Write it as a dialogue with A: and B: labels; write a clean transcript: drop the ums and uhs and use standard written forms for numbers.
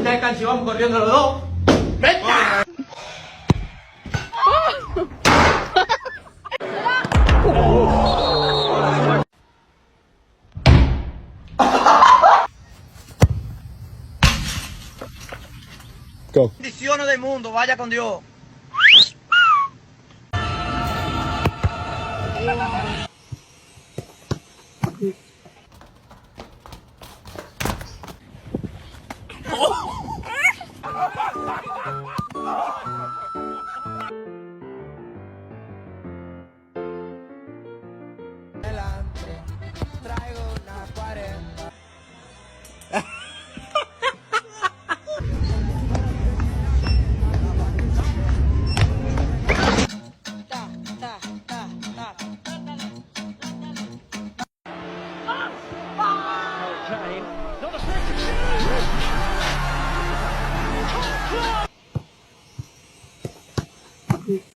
A: ya el canchi, vamos corriendo los dos. ¡Venga!
B: Go.
C: Bendiciones del mundo, vaya con Dios.
D: Traigo una 40.